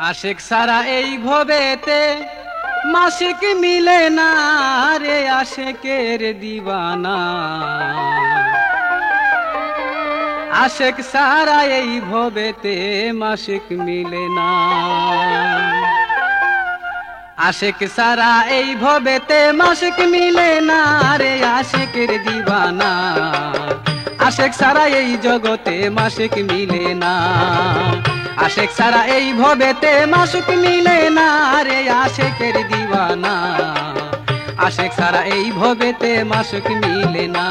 আশিক সারা এই ভবেতে মাসিক মিলে না রে আশিকের দিওয়ানা। আশিক সারা এই ভবেতে মাসিক মিলে না। আশিক সারা এই ভবেতে মাসিক মিলে না রে আশিকের দিওয়ানা। আশিক সারা এই জগতে মাসিক মিলে না। আশিক সারা এই ভবেতে মাসিক মিলে না রে আশিকের দিওয়ানা। আশিক সারা এই ভবেতে মাসিক মিলে না।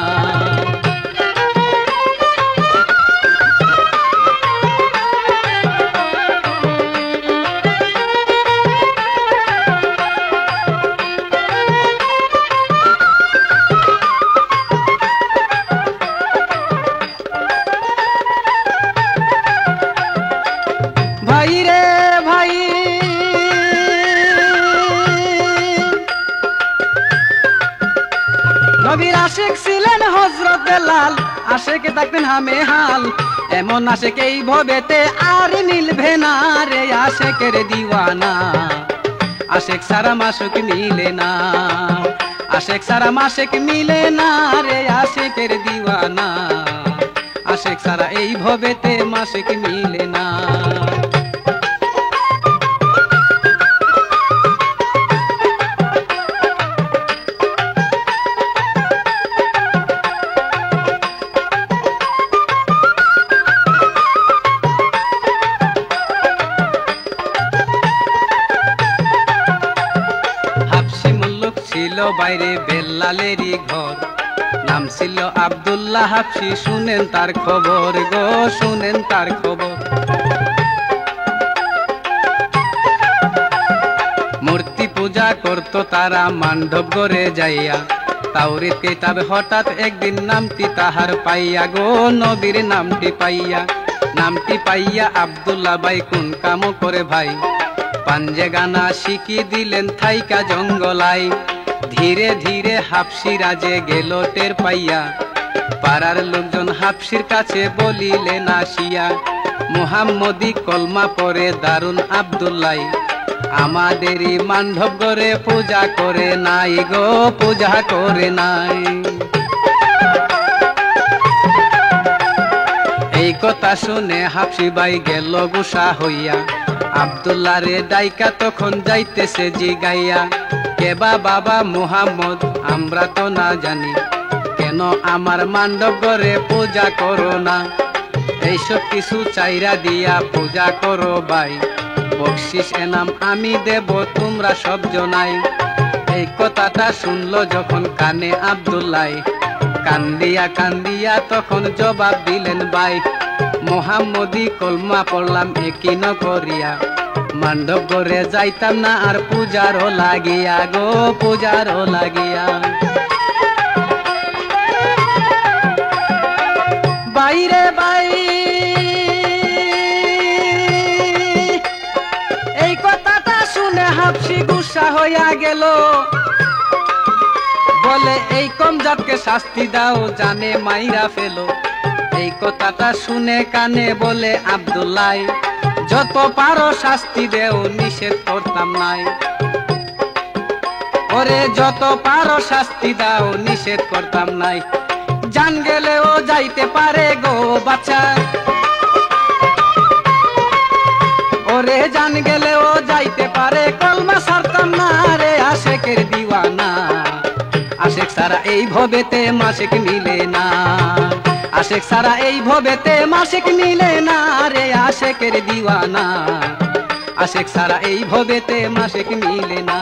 ভাই রে ভাই, নবীর আশিক ছিলেন হযরত বেলাল, আশিক থাকতেন হামে হাল। এমন আশিক এই ভবেতে আর মিলবে না রে আশিকের দিওয়ানা। আশিক সারা মাসিক মিলে না। আশিক সারা মাসিক মিলে না রে আশিকের দিওয়ানা। আশিক সারা এই ভবেতে মাসিক মিলে না। ছিল বাইরে বেল্লালেরই ঘর, নাম ছিল আব্দুল্লাহ হাবশি। শুনেন তার খবর গো, শুনেন তার খবর। মূর্তি পূজা করত তারা মান্ডব গড়ে যাইয়া। তাওরীত কিতাবে হঠাৎ একদিন নামটি তাহার পাইয়া গো, নবীর নামটি পাইয়া। নামটি পাইয়া আব্দুল্লাহ ভাই কোন কাম করে ভাই, পাঞ্জে গানা শিখি দিলেন থাইকা জঙ্গলাই। ধীরে ধীরে হাবশি রাজে গেল টের পাইয়া। পাড়ার লোকজন হাবশির কাছে বলিলেন আসিয়া, মুহাম্মদি কলমা পরে দারুন আব্দুল্লাহ আমাদেরই মান্ডব গড়ে পূজা করে নাই গো, পূজা করে নাই। এই কথা শুনে হাবশি ভাই গেল গুসা হইয়া। আব্দুল্লাহ রে ডাইকা তখন যাইতেছে জিগাইয়া, কে বাবা মুহাম্মদ আমরা তো না জানি, কেন আমার মান্ডব গড়ে পূজা করো না? এইসব কিছু চাইরা দিয়া পূজা করো ভাই, বকশিস এনাম আমি দেব তোমরা সব জনাই। এই কথাটা শুনলো যখন কানে আব্দুল্লাহ, কান্দিয়া কান্দিয়া তখন জবাব দিলেন ভাই, মুহাম্মদি কলমা পড়লাম একই ন করিয়া, মান্ডব গড়ে যাইতাম না আর পূজারও লাগিয়া গো, পূজারও লাগিয়া। বাইরে বাই, এই কথাটা শুনে হাবশি গুসা হইয়া গেল, বলে এই কম জাতকে শাস্তি দাও জানে মাইরা ফেলো। এই কথাটা শুনে কানে বলে আব্দুল্লাহ, যত পারো শাস্তি দেও নিষেধ করতাম নাই। ওরে যত পারো শাস্তি দাও নিষেধ করতাম নাই। জান গেলেও যাইতে পারে গো বাচ্চা, ওরে জান গেলেও যাইতে পারে, কলমা ছাড়তাম না রে আশিকের দিওয়ানা। আশিক সারা এই ভবেতে মাসিক মিলে না। আশিক সারা এই ভবেতে মাসিক মিলে না রে আশিকের দিওয়ানা। আশিক সারা এই ভবেতে মাসিক মিলে না।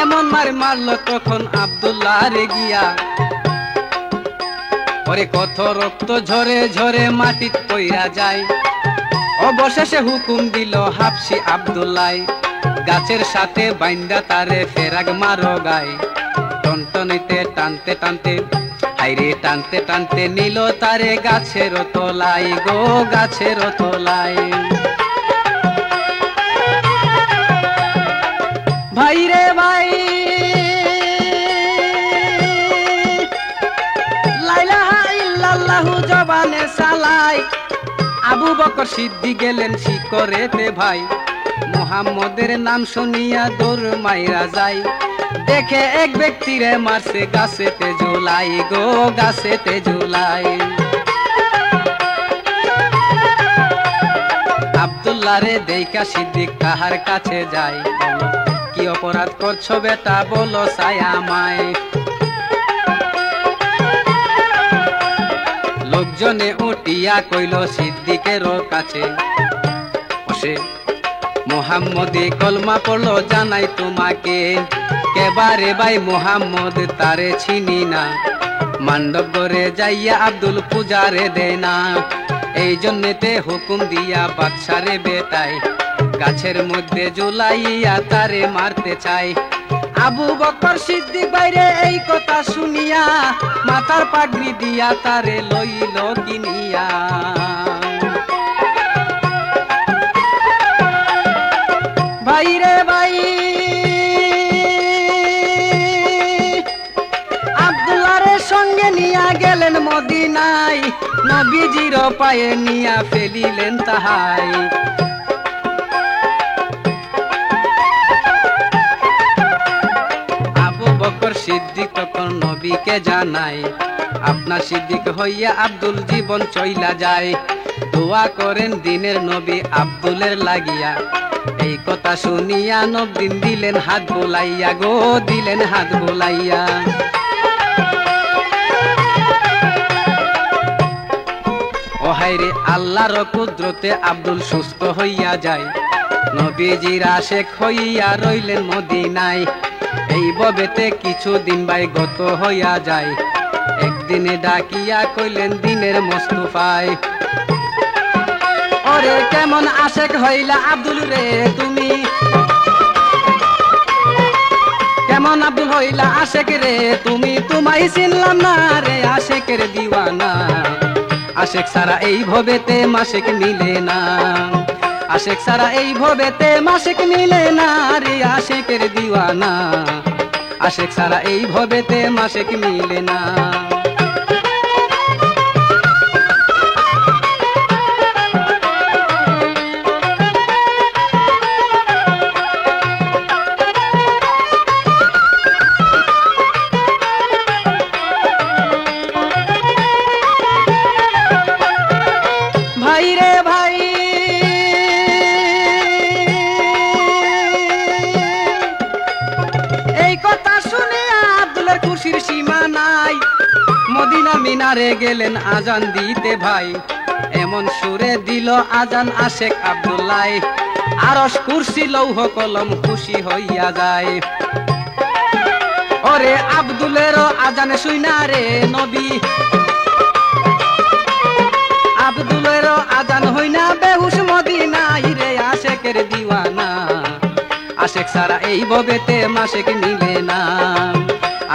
এমন মার মারলো তখন আব্দুল্লাহ রে গিয়া, ওরে কত রক্ত ঝরে ঝরে মাটিত পইরা যায়। অবশেষে হুকুম দিল হাবশি আব্দুল্লাহ, গাছের সাথে বাইন্দা তারে ফেরাগ মারো গায় টনটনিতে টানতে টানতে হাইরে টানতে টানতে নিল তারে গাছের তলায় গো গাছের তলায় ভাই রে ভাই লা ইলাহা ইল্লাল্লাহু জবানে সালাই আবু বকর সিদ্দিক গেলেন শিকরেতে ভাই মুহাম্মদের নাম শুনিয়া দৌড় মাইরা যায় দেখে এক ব্যক্তিরে মারছে গাছেতে ঝুলাই গো গাছেতে ঝুলাই আব্দুল্লাহ রে দেইখা সিদ্দিক তাহার কাছে যায় কি অপরাধ করছো বেটা বলো ছায়া আমায় লোকজনে উঠিয়া কইল সিদ্দিকের কাছে বসে মুহাম্মদে কলমা পড়লো জানাই তোমাকে কেবারে ভাই মুহাম্মদ তারে চিনি না মান্ডবরে যাইয়া আব্দুল পূজারে দে না এই জন্যতে হুকুম দিয়া বাদশারে বেটাই গাছের মধ্যে ঝুলাইয়া তারে মারতে চাই আবু বকর সিদ্দিক বাইরে এই কথা শুনিয়া মাথার পাগড়ি দিয়া তারে লইল কিনিয়া ভাই রে ভাই আব্দুল্লাহর সঙ্গে নিয়া গেলেন মদিনায় নবীজির পায়ে নিয়া ফেলিলেন তাহাই আবু বকর সিদ্দিক তখন নবীকে জানায় আপনার সিদ্দিক হইয়া আব্দুল জীবন চইলা যায় দোয়া করেন দিনের নবী আব্দুলের লাগিয়া এই কথা শুনিয়া নবদিন দিলেন হাত বোলাইয়া গো দিলেন হাত বোলাইয়া ও হায়রে আল্লাহর কুদরতে আব্দুল সুস্থ হইয়া যায় নবীজির আশেক হইয়া রইলেন মদিনায় এই ববেতে কিছুদিন ভাই গত হইয়া যায় একদিনে ডাকিয়া কইলেন দিনের মোস্তফায় ওরে কেমন আশেক হইলা আব্দুল রে তুমি কেমন আব্দুল হইলা আশেক রে তুমি তোমায় চিনলাম না রে আশেকের দিওয়ানা আশেক সারা এই ভবেতে মাসেক মিলে না আশেক সারা এই ভবেতে মাসেক মিলে না রে আশেকের দিওয়ানা আশেক সারা এই ভবেতে মাসেক মিলে না ভাই রে ভাই এই কথা শুনে আব্দুলের খুশির সীমা নাই মদিনা মিনারে গেলেন আজান দিতে ভাই এমন সুরে দিল আজান আশেক আব্দুল্লাহ আরশ কুরসি লৌহ কলম খুশি হইয়া যায় ওরে আব্দুলেরও আজান শুইনা রে নবী আব্দুলেরও আজান হইনা বেহুশ মদিনায় রে আশেকের দিওয়ানা আশেক সারা এই ভবেতে মাসেক মিলে না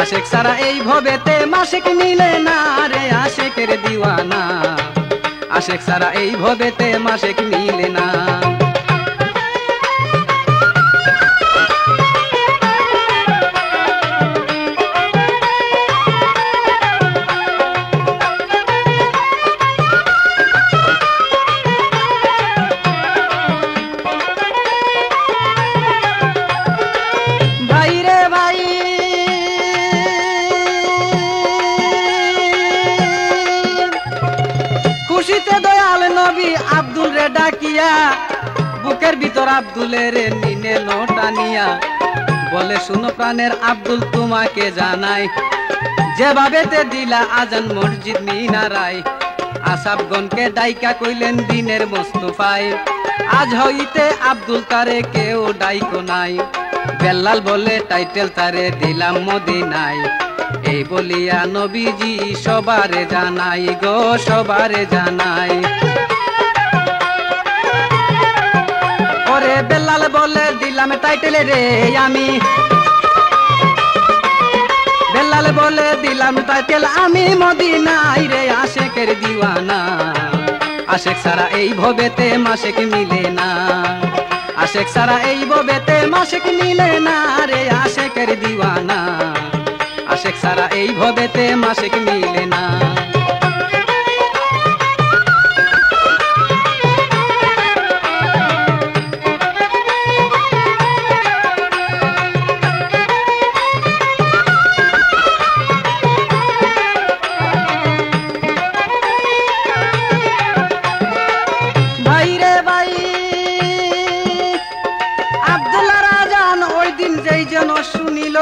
আশেক সারা এই ভবেতে মাসেক মিলে না রে আশেকের দিওয়ানা আশেক সারা এই ভবেতে মাসেক মিলে না খুশিতে দয়াল নবী আব্দুল রে ডাকিয়া বুকের ভিতর আব্দুলের নিনে টানিয়া বলে শুনো প্রাণের আব্দুল তোমাকে জানাই যেভাবেতে দিলা আজান মসজিদ মিনারায় আসাবগণকে ডাইকা কইলেন দিনের মোস্তফায় আজ হইতে আব্দুল তারে কেউ ডাইকো নাই বেল্লাল বলে টাইটেল তারে দিলাম মদিনায় এই বলিয়া নবীজি সবারে জানাই গো সবারে জানাই ওরে বেল্লাল বলে দিলাম টাইটেল রে আমি, বেলাল বলে দিলাম টাইটেল আমি মদিনায় রে আশেকের দিওয়ানা। আশেক সারা এই ভবেতে মাসেক মিলে না, আশেক সারা এই ভবেতে মাসেক মিলে না রে আশেকের দিওয়ানা। আশেক সারা এই ভবেতে মাসেক মিলে না। শুনিল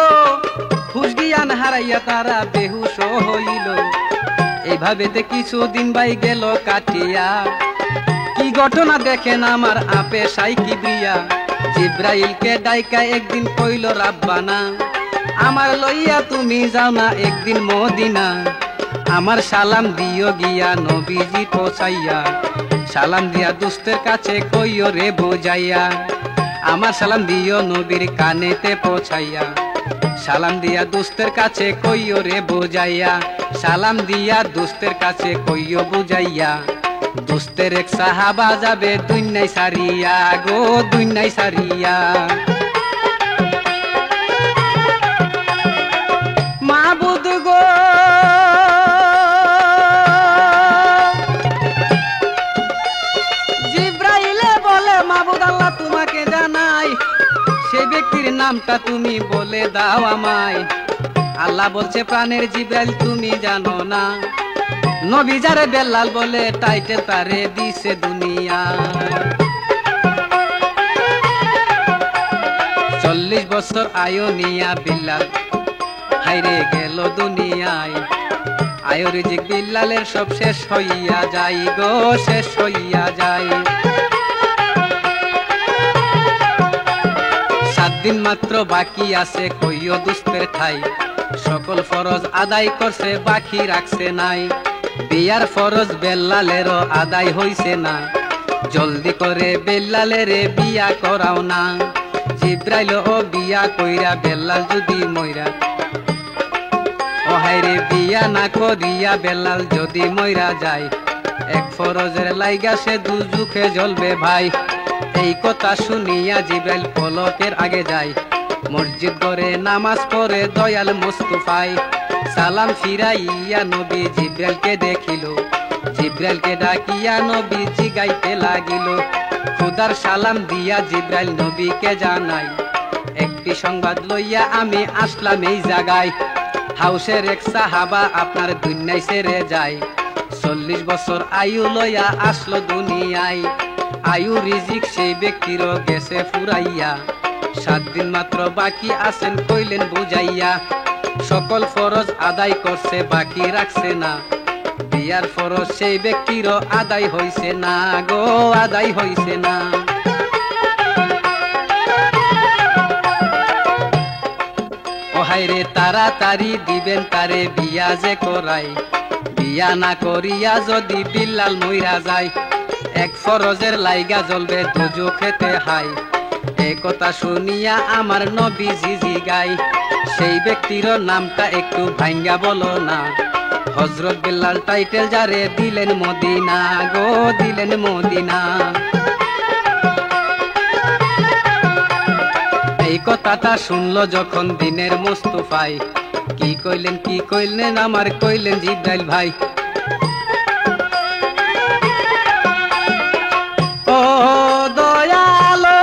হুশ জ্ঞান হারাইয়া তারা বেহুশ হইল। এইভাবেতে কিছুদিন ভাই গেল কাটিয়া, কি ঘটনা দেখেন আমার আপে সাই কিবরিয়া। জিব্রাইলকে ডাইকা একদিন কইল রাব্বানা, আমার লইয়া তুমি যাও না একদিন মদিনা। আমার সালাম দিও গিয়া নবীজি পৌঁছাইয়া, সালাম দিয়া দুস্তের কাছে কইও রে বুঝাইয়া। আমার সালাম দিও নবীর কানেতে পৌঁছাইয়া, সালাম দিয়া দুস্তের কাছে কইও রে বুঝাইয়া। সালাম দিয়া দুস্তের কাছে কইও বুঝাইয়া। দুস্তের এক সাহাবা যাবে দুনিয়াই সারিয়া গো দুনিয়াই সারিয়া। মাবুদ গো জিব্রাইলে বলে মাবুদ আল্লাহ তোমাকে জানাই, সেই ব্যক্তির নামটা তুমি বলে দাও আমায়। আল্লাহ বলছে প্রাণের জিব্রাইল তুমি জানো না, নবী যারে বেলাল বলে টাইটেল তারে দিছে দুনিয়া। 40 বছর আয়ু নিয়া বিল্লাল হাইরে গেল দুনিয়ায়। আয়ু রিজিক বিল্লালের সব শেষ হইয়া যাই গো শেষ হইয়া যায়। 7 দিন মাত্র বাকি আছে কইও দুস্তের ঠাই, সকল ফরজ আদায় করছে বাকি রাখছে নাই। বিয়ার ফরজ বেল্লালেরও আদায় হইছে না, জলদি করে বেল্লালের বিয়া করাও না। জিব্রাইল ও বিয়া কইরা বেল্লাল যদি মইরা, ও হাইরে বিয়া না করিয়া বেল্লাল যদি মইরা যায়, এক ফরজের লাইগা সে দুজুখে জ্বলবে ভাই। এই কথা শুনিয়া জিব্রাইল পলকের আগে যায়, মসজিদ ঘরে নামাজ পড়ে দয়াল মুস্তাফায়। সালাম ফিরাইয়া নবী জিব্রাইলকে দেখিল, জিব্রাইলকে ডাকিয়া নবী জিগাইতে লাগিল। খুদার সালাম দিয়া জিব্রাইল নবীকে জানাই, একটি সংবাদ লইয়া আমি আসলাম এই জায়গায়। হাউসের এক সাহাবা আপনার দুনিয়ায় ছেড়ে যায়, 40 বছর আয়ু লইয়া আসলো দুনিয়ায়। আয়ু রিজিক সেই ব্যক্তিরও গেছে ফুরাইয়া, 7 দিন মাত্র বাকি আছেন কইলেন বুঝাইয়া। সকল ফরজ আদায় করছে বাকি রাখছে না, বিয়ার ফরজ সেই ব্যক্তিরও আদায় হইছে না গো আদায় হইছে না। ও হাইরে তাড়াতাড়ি দিবেন তারে বিয়া যে করাই, বিয়া না করিয়া যদি বিল্লাল মইরা যায়, এক ফরজের লাইগা জ্বলবে দুজখেতে হাই। এই কথা শুনিয়া আমার নবীজি জিগায়, সেই ব্যক্তির নামটা একটু ভাঙ্গা বলো না। হযরত বিল্লাল টাইটেল যারে দিলেন মদিনা গো দিলেন মদিনা। এই কথাটা শুনলো যখন দিনের মুস্তাফাই, কি কইলেন আমার কইলেন জিব্রাইল ভাই। ও দয়ালো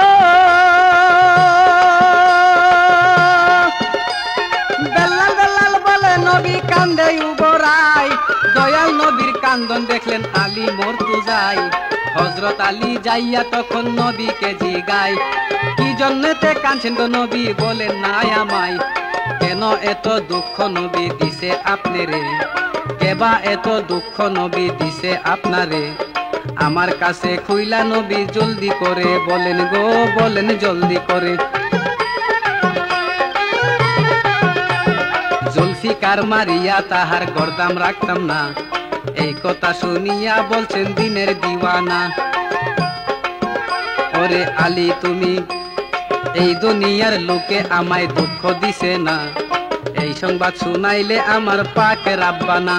বেলাল বেলাল বলে নবী কান্দে উবরাই। দয়াল নবীর কান্দন দেখলেন আলী মরতু যায়। হযরত আলী যাইয়া তখন নবীকে জিগায়, কি জন্যতে কাঁদছেন গো নবী বলেন নাই আমায়। কেন এত দুঃখ নবী দিছে আপনারে, কেবা এত দুঃখ নবী দিছে আপনারে। আমার কাছে খুইলা নবী জলদি করে বলেন গো বলেন জলদি করে। জুলফিকার মারিয়া তাহার গর্দাম রাখতাম না, এই কথা শুনিয়া বলছেন দিনের দিওয়ানা। ওরে আলী তুমি এই দুনিয়ার লোকে আমায় দুঃখ দিছে না, এই সংবাদ শুনাইলে আমার পাকের রাব্বানা।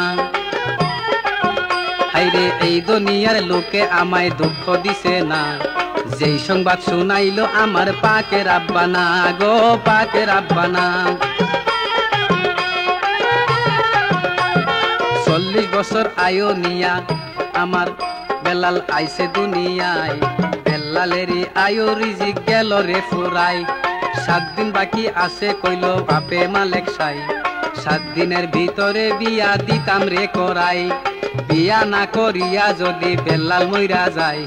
হাইরে এই দুনিয়ার লোকে আমায় দুঃখ দিছে না, যেই সংবাদ শুনাইলো আমার পাকের রাব্বানা গো পাকের রাব্বানা। 40 বছর আয়ু নিয়া আমার বেলাল আইছে দুনিয়ায়, বেলালেরই আয়ু রিজিক গেল রে ফুরাই। 7 দিন বাকি আছে কইল বাপে মালেক সাই, 7 দিনের ভিতরে বিয়া দিতাম রে করাই। বিয়া না করিয়া যদি বেলাল মইরা যায়,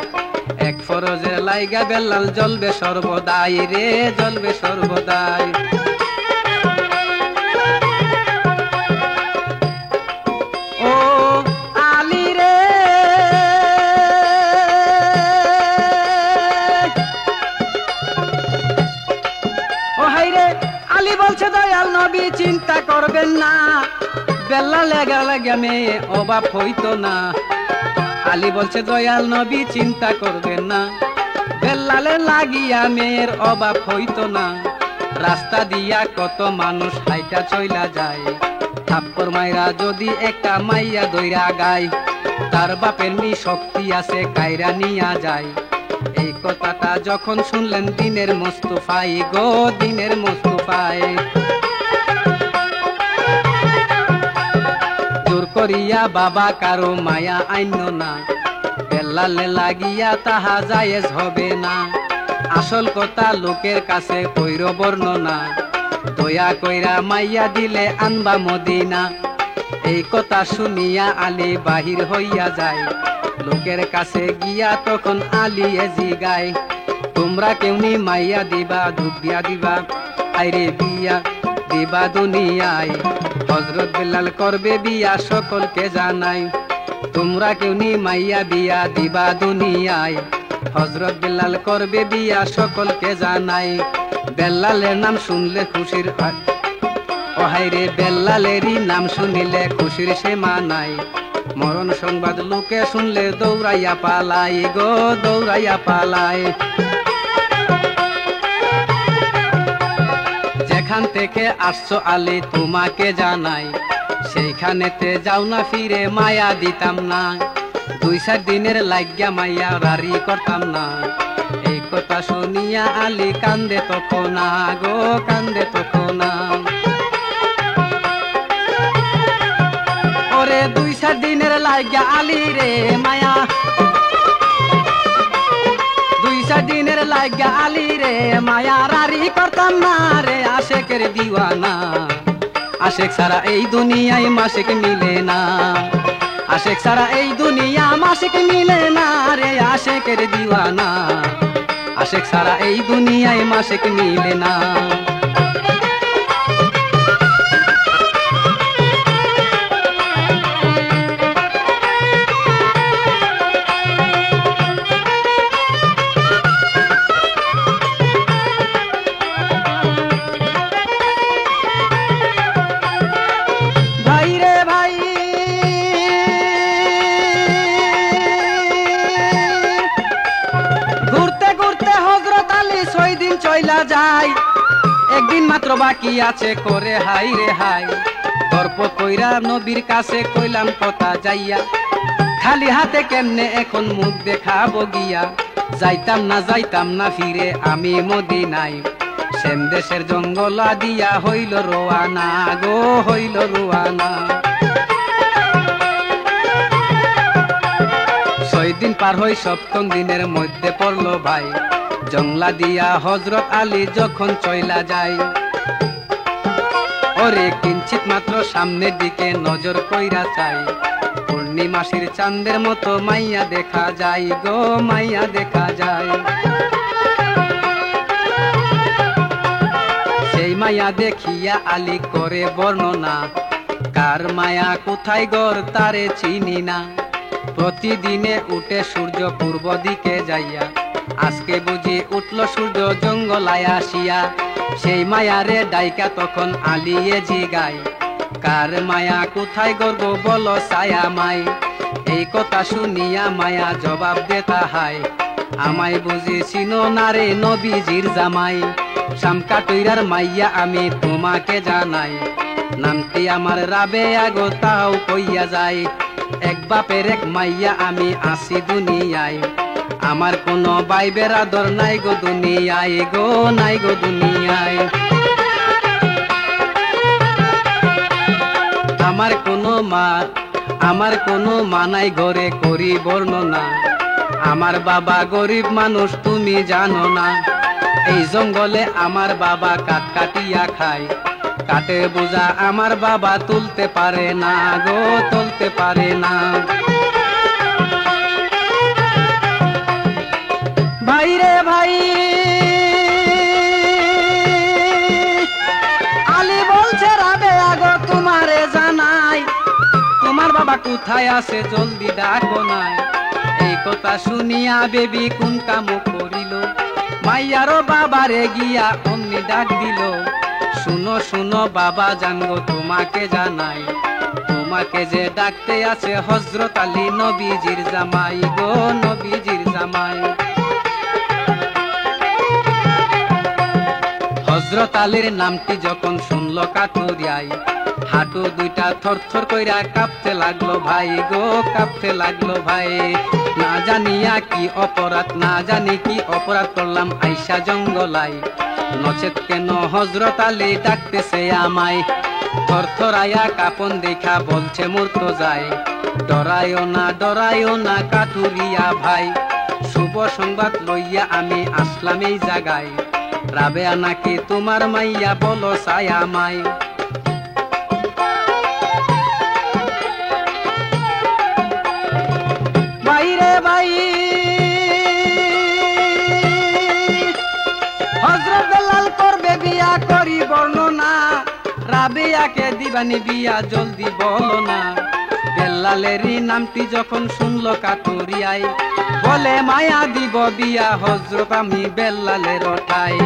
এক ফরজের লাইগা বেলাল জ্বলবে সর্বদাই রে জ্বলবে সর্বদাই। ও আলী রে ও হাইরে আলী বলছে দয়াল নবী চিন্তা করবেন না, বেলা লেগা লেগা মেয়ে অভাব হইতো না। আলী বলছে দয়াল নবী চিন্তা করবেন না, বেলালে লাগিয়া মেয়ের অভাব হইতো না। রাস্তা দিয়া কত মানুষ হাইটা চইলা যায়, থাপ্পড় মাইরা যদি একটা মাইয়া দইরা গায়, তার বাপের নি শক্তি আছে কাইরা নিয়া যায়। এই কথাটা যখন শুনলেন দিনের মোস্তফাই গো দিনের মোস্তফাই, জোর করিয়া বাবা কারো মায়া আইন না, বেলালে লাগিয়া তাহা জায়েজ হবে না। আসল কথা লোকের কাছে কইর বর্ণনা, দয়া কইরা মাইয়া দিলে আনবা মদিনা। এই কথা শুনিয়া আলী বাহির হইয়া যায়, লোকের কাছে গিয়া তখন আলী জিগায়, তোমরা কেউনি মাইয়া দিবা দুবিয়া দিবা, আইরে বিয়া দিবা দুনিয়ায়। হযরত বেলাল করবে বিয়া সকলকে জানাই, তোমরা কেউনি মাইয়া বিয়া দিবা দুনিয়ায়। হযরত বেলাল করবে বিয়া সকলকে জানাই। বেলালের নাম শুনলে খুশির ও হাইরে বেলালেরই নাম শুনিলে খুশির সীমা নাই। মরণ সংবাদ লোকে শুনলে দৌড়াইয়া পালাই গো দৌড়াইয়া পালাই। যেখান থেকে আসছো আলী তোমাকে জানাই, সেইখানেতে যাও না ফিরে মায়া দিতাম না। 2-4 দিনের লাগিয়া মাইয়া রারি করতাম না। এই কথা শুনিয়া আলী কান্দে তখন না গো কান্দে তখন না। ওরে 2-4 দিনের লাগিয়া আলী রে মায়া, 2-4 দিনের লাগিয়া আলী রে মায়া রারি করতাম না রে আশেকের দিওয়ানা। আশেক সারা এই দুনিয়ায় মাসিক মিলে না, আশেক সারা এই দুনিয়া মাসিক মিলে না রে আশেকের দিওয়ানা। আশেক সারা এই দুনিয়ায় মাসিক মিলে না। যায় একদিন মাত্র বাকি আছে করে হাই রে হাই। তর্প কইরা নবীর কাছে কইলাম কথা যাইয়া, খালি হাতে কেমনে এখন মুখ দেখাবো গিয়া। যাইতাম না ফিরে আমি মদিনায়, সেন দেশের জঙ্গলা দিয়া হইল রোয়ানা গো হইল রোয়ানা। 6 দিন পার হই 7ম দিনের মধ্যে পড়লো ভাই, জংলা দিয়া হযরত আলী যখন চইলা যায়। ওরে কিঞ্চিত মাত্র সামনের দিকে নজর কইরা চাই, পূর্ণিমাসির চাঁদের মতো মাইয়া দেখা যায় গো মাইয়া দেখা যায়। সেই মায়া দেখিয়া আলী করে বর্ণনা, কার মায়া কোথায় গর তারে চিনি না। প্রতিদিনে উঠে সূর্য পূর্ব দিকে যাইয়া, আজকে বুঝি উঠল সূর্য জঙ্গলায় আসিয়া। সেই মায়ারে ডাইকা তখন আলিয়ে জিগায়, কার মায়া কোথায় গর্ব বলো ছায়া মাই। এই কথা শুনিয়া মায়া জবাব দেতা হায়, আমায় বুঝি চিনো না রে নবীজির জামাই। শামকাটুইরার মাইয়া আমি তোমাকে জানাই, নামটি আমার রাবেয়া গো তাও কইয়া যায়। এক বাপের এক মাইয়া আমি আসি দুনিয়ায়, আমার কোনো ভাই বেরাদর নাই গো দুনিয়ায় গো, নাই গো দুনিয়ায়। আমার কোনো মা নাই ঘরে করি বর্ণনা, আমার বাবা গরিব মানুষ তুমি জানো না। এই জঙ্গলে আমার বাবা কাঠ কাটিয়া খায়, কাঠের বোঝা আমার বাবা তুলতে পারে না গো, তুলতে পারে না। ভাই রে ভাই, আলী বলছে রাবেয়া গো তোমারে জানাই, তোমার বাবা কোথায় আছে জলদি ডাকো নাই। এই কথা শুনিয়া বেবি কোন কাম করিল, মাইয়ারও বাবারে গিয়া অমনি ডাক দিল। শুনো শুনো বাবা জানগো তোমাকে জানাই, তোমাকে যে ডাকতে আছে হযরত আলী নবীজির জামাই গো, নবীজির জামাই। হযরত আলীর নামটি যখন শুনলো কাঠুরিয়াই, হাঁটু দুইটা থরথর কইরা কাঁপতে লাগলো ভাই গো, কাঁপতে লাগলো ভাই। না জানিয়া কি অপরাধ, না জানি কি অপরাধ করলাম আইসা জঙ্গলাই, নচেত কেন হযরত আলী ডাকতেছে আমায়। থরথরাইয়া কাপন দেখা বলছে মরতো যায়, ডরাইও না কাঠুরিয়া ভাই। শুভ সংবাদ লইয়া আমি আসলাম এই জায়গায়, রাবেয়া নাকি তোমার মাইয়া বলো ছায়া মাই। বাইরে ভাই, হযরত বেলাল করবে বিয়া করি বর্ণনা, রাবেয়াকে দিবানি বিয়া জলদি বলো না। বেলালেরই নামটি যখন শুনলো কাঠুরিয়াই, বলে মায়া দিব বিয়া হযরত আমি বেলালের ঠাই।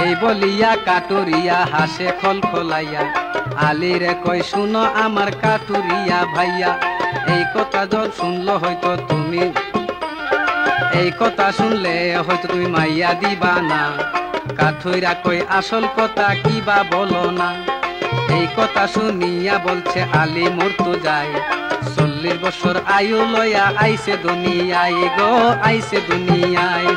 এই বলিয়া কাঠুরিয়া হাসে খলখলাইয়া, আলী রে কই শুনো আমার কাঠুরিয়া ভাইয়া। এই কথা যখন শুনলো হয়তো তুমি, এই কথা শুনলে হয়তো তুমি মাইয়া দিবা না। কাঠুইরা কই আসল কথা কিবা বলো না। এই কথা শুনিয়া বলছে আলী মরতো যায়, 40 বছর আয়ু লয়া আইছে দুনিয়ায় গো, আইছে দুনিয়ায়।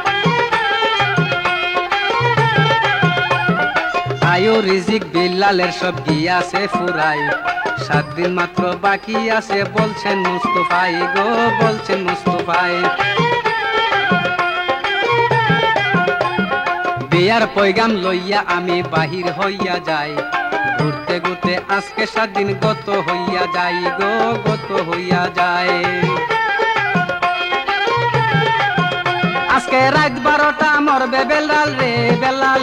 আয়ু রিজিক বিল্লালের সব গিয়াছে ফুরাই, 7 দিন মাত্র বাকি আছে বলছেন মুস্তফাই গো, বলছেন মুস্তফাই। বিয়ার পয়গাম লইয়া আমি বাহির হইয়া যাই, ঘুরতে ঘুরতে আজকে 7 দিন গত হইয়া যাই গো, গত হইয়া যায়। আজকে রাত 12টা মরবে বেলাল রে বেলাল,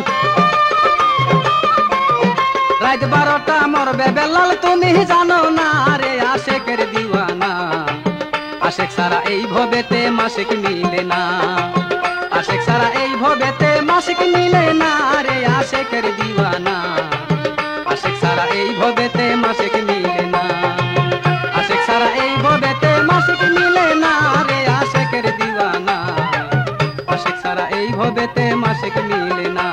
রাত 12টা মরবে বেলাল তুমি জানো না রে আশেকের দিওয়ানা। আশেক সারা এই ভবেতে মাসিক মিলে না, আশেক সারা এই ভবেতে মাসিক মিলে না রে আশেকের দিওয়ানা। আশেক সারা এই ভবেতে মাসিক মিলে না, আশেক সারা এই ভবেতে মাসিক মিলে না রে আশেকের দিওয়ানা। আশেক সারা এই ভবেতে মাসিক মিলে না।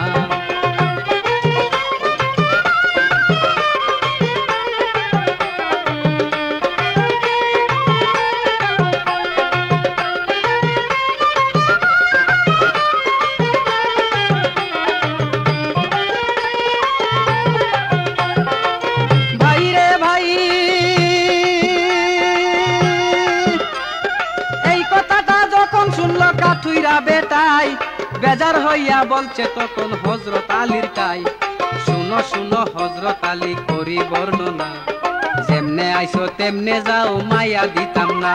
কাঠুইরা বেটাই বেজার হইয়া বলছে তখন হযরত আলীর টাই, শুনো শুনো হযরত আলী করি বর্ণনা, যেমনে আইসো তেমনে যাও মায়া দিতাম না।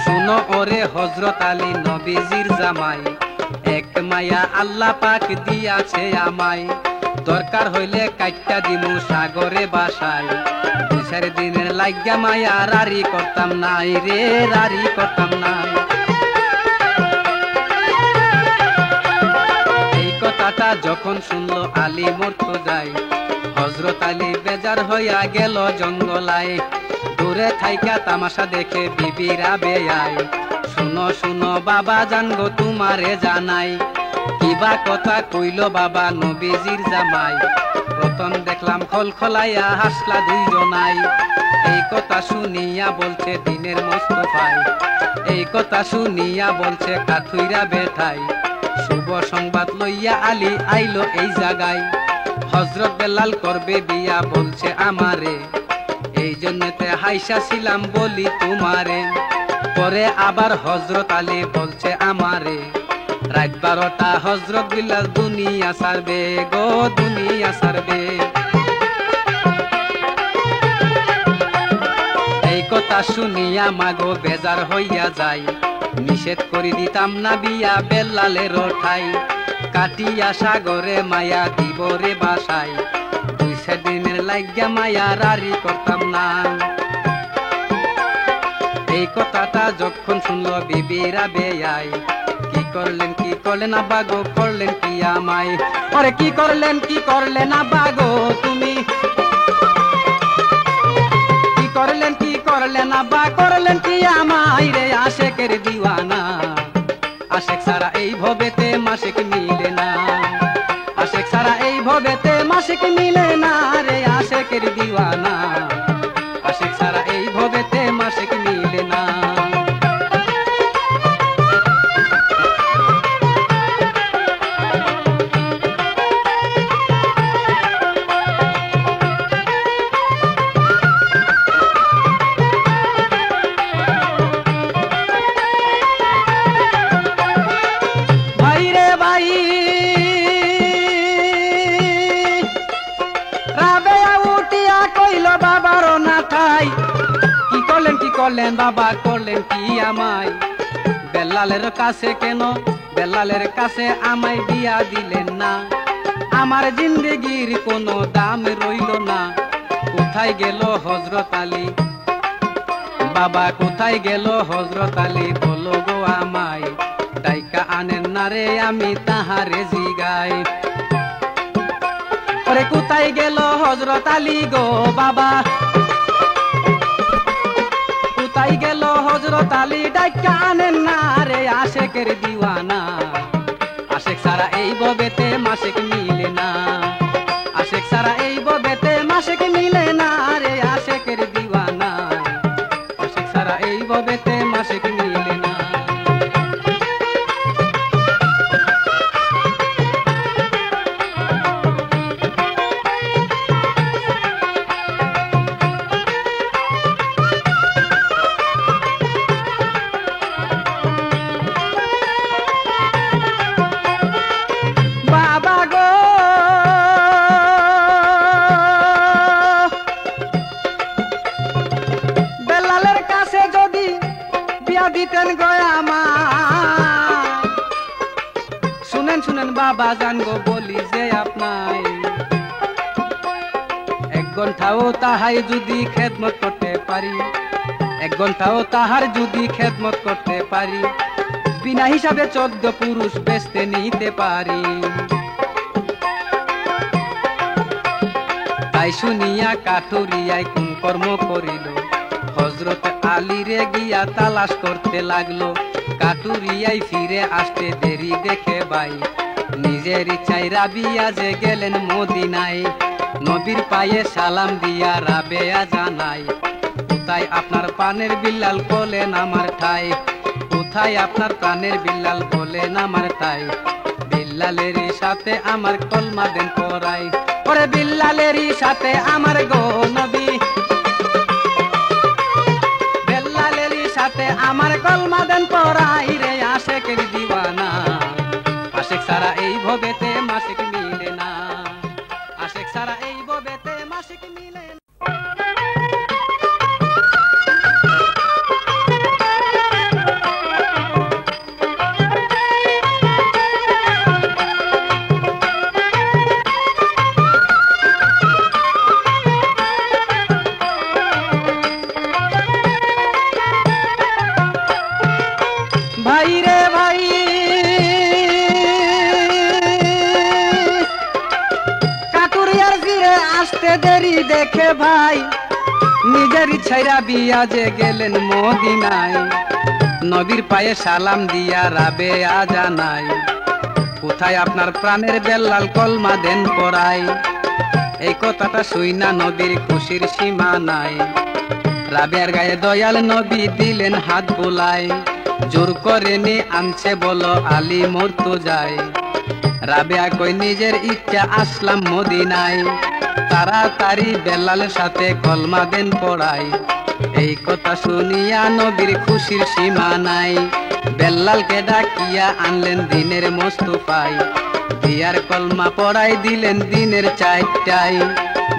শুনো ওরে হযরত আলী নবীজির জামাই, এক মায়া আল্লাহ পাক দিয়াছে আমায়। দরকার হইলে কাইট্টা দিমু সাগরে বাসায়, 2-4 দিনের লাগিয়া মায়া রারি করতাম নাই রে, রারি করতাম নাই। কথাটা যখন শুনলো আলী মরতো যায়, হযরত আলী বেজার হইয়া গেল জঙ্গলায়। দূরে থাইকা তামাশা দেখে বিবি রাবেয়ায়, শুনো শুনো বাবা জানগো তোমারে জানাই, কিবা কথা কইল বাবা নবীজির জামাই, প্রথম দেখলাম খলখলাইয়া হাসলা দুইজনাই। এই কথা শুনিয়া বলছে দিনের মোস্তফাই, এই কথা শুনিয়া বলছে কাঠুইরা বেঠাই, শুভ সংবাদ লইয়া আলী আইলো এই জায়গায়। হযরত বেলাল করবে বিয়া বলছে আমারে, এই জন্যতে হাইসা ছিলাম বলি তোমারে। পরে আবার হযরত আলী বলছে আমারে, রাত 12টা হযরত বিলাল দুনিয়া ছাড়বে গো, দুনিয়া ছাড়বে। এই কথা শুনিয়া মাগো বেজার হইয়া যায়, নিষেধ করি দিতাম না বিয়া বেলালের ঠাই। কাটিয়া সাগরে মায়া দিব রে বাসায়, 2 দিনের লাগিয়া মায়া রারি করতাম না। এই কথাটা যখন শুনলো বিবিরা বেয়াই, কি করলেন আব্বা গো, করলেন কি আমায়? ওরে কি করলেন আব্বা গো তুমি, কি করলেন আব্বা, করলেন কি আমায় রে? আশেকের দিওয়ানা, আশেক সারা এই ভবেতে মাসিক মিলে না, আশেক সারা এই ভবেতে মাসিক মিলে না রে। আশেকের দিওয়ানা, আশেক সারা এই ভবেতে মাসিক মিলে না। করলেন বাবা, করলেন কি আমায়? বেলালের কাছে কেন, বেলালের কাছে আমায় বিয়া দিলেন না? আমার জিন্দেগির কোনো দাম রইল না। কোথায় গেল হযরত আলী বাবা, কোথায় গেল হযরত আলী? বলো গো আমায়, ডাইকা আনেন না রে আমি তাহারে জিগাই। ওরে কোথায় গেল হযরত আলী গো বাবা, কোথায় গেল হযরত আলী? ডাইকা আনেন না রে। আশেকের দিওয়ানা, আশেক সারা এই ভবেতে মাসিক মিলে না, আশেক সারা এই ভবেতে মাসিক মিলে না রে। আশেকের দিওয়ানা, আশেক সারা এই ভবেতে মাসিক মিলে না। শুনেন বাবা জানগো বলি যে আপনাই, 1 ঘন্টাও তাহাই যদি খেদমত করতে পারি, 1 ঘন্টাও তাহার যদি খেদমত করতে পারি, বিনা হিসাবে 14 পুরুষ বেচতে নিতে পারি। তাই শুনিয়া কাঠুরিয়ায় কোন কর্ম করিল, হযরত আলী রে গিয়া তালাশ করতে লাগলো। কাঠুরিয়ায় ফিরে আসতে দেরি দেখে ভাই, নিজের ইচ্ছায় রাবিয়া যে গেলেন মদিনায়। নবীর পায়ে সালাম দিয়া রাবেয়া জানাই, কোথায় আপনার প্রাণের বিল্লাল বলেন আমার ঠাই, কোথায় আপনার প্রাণের বিল্লাল বলেন আমার ঠাই। বিল্লালের সাথে আমার কলমা দেন পড়াই, ওরে বিল্লালের সাথে আমার গো নবী, বিল্লালের সাথে আমার কলমা দেন পড়াই রে। আশেকের দিওয়ানা, আশেক সারা এই ভবেতে মাসিক মিলে না, আশেক সারা এই ভবেতে মাসিক মিলে না। ভাই রে ভাই, কাটুরিয়ার ফিরে আসতে দেরি দেখে ভাই, নিজের ইচ্ছাইরা বিয়া যে গেলেন মদিনায়। নবীর পায়ে সালাম দিয়া রাবেয়া জানাই, কোথায় আপনার প্রাণের বেল্লাল কলমা দেন পড়াই। এই কথাটা শুইনা নবীর খুশির সীমা নাই। রাবেয়ার গায়ে দয়াল নবী দিলেন হাত বুলাই, জোর করে নি আনছে বলো আলী মরতো যায়। রাবেয়া কই নিজের ইচ্ছা আসলাম মদিনায়, তাড়াতাড়ি বেলালের সাথে কলমা দেন পড়াই। এই কথা শুনিয়া নবীর খুশির সীমা নাই। বেল্লালকে ডাকিয়া আনলেন দিনের মোস্তফায়, দিয়ার কলমা পড়াই দিলেন দিনের চারটায়।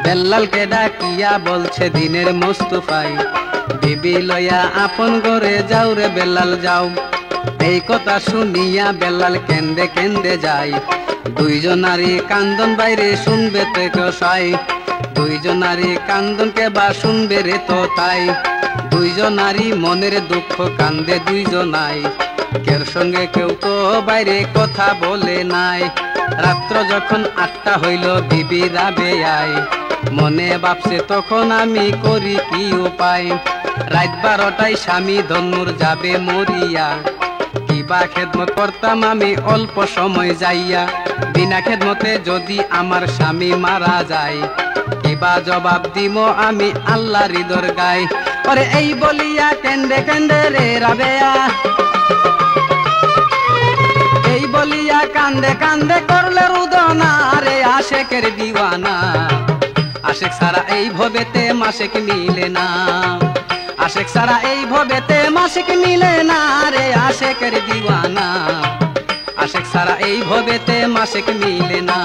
বেল্লালকে ডাকিয়া বলছে দিনের মোস্তফায়, বিবি লইয়া আপন ঘরে যাও রে বেল্লাল যাও। এই কথা শুনিয়া বেল্লাল কেন্দে কেন্দে যায়। দুইজনারই কান্দন বাইরে শুনবে তো কসাই, দুইজনারই কান্দন কে বা শুনবে রে তো তাই। দুইজনারই মনের দুঃখ কান্দে দুইজনাই, কের সঙ্গে কেউ তো বাইরে কথা বলে নাই। রাত্র যখন 8টা হইল বিবি রাবেয়ায়, মনে ভাবছে তখন আমি করি কি উপায়। রাত 12টায় স্বামী ধন্যুর যাবে মরিয়া, কিবা খেদমত করতাম আমি অল্প সময় যাইয়া। বিনা খেদমতে যদি আমার স্বামী মারা যায়, কিবা জবাব দিম আমি আল্লাহর দরগায়। ওরে এই বলিয়া কেন্দে কেন্দে রে রাবেয়া, এই বলিয়া কান্দে কান্দে করলে রুদনা রে আশেকের দিওয়ানা। আশেক সারা এই ভবেতে মাসেক মিলে না, আশেক সারা এই ভবেতে মাসেক মিলে না রে আশেকের দিওয়ানা। আশেক সারা এই ভবেতে মাসেক মিলে না।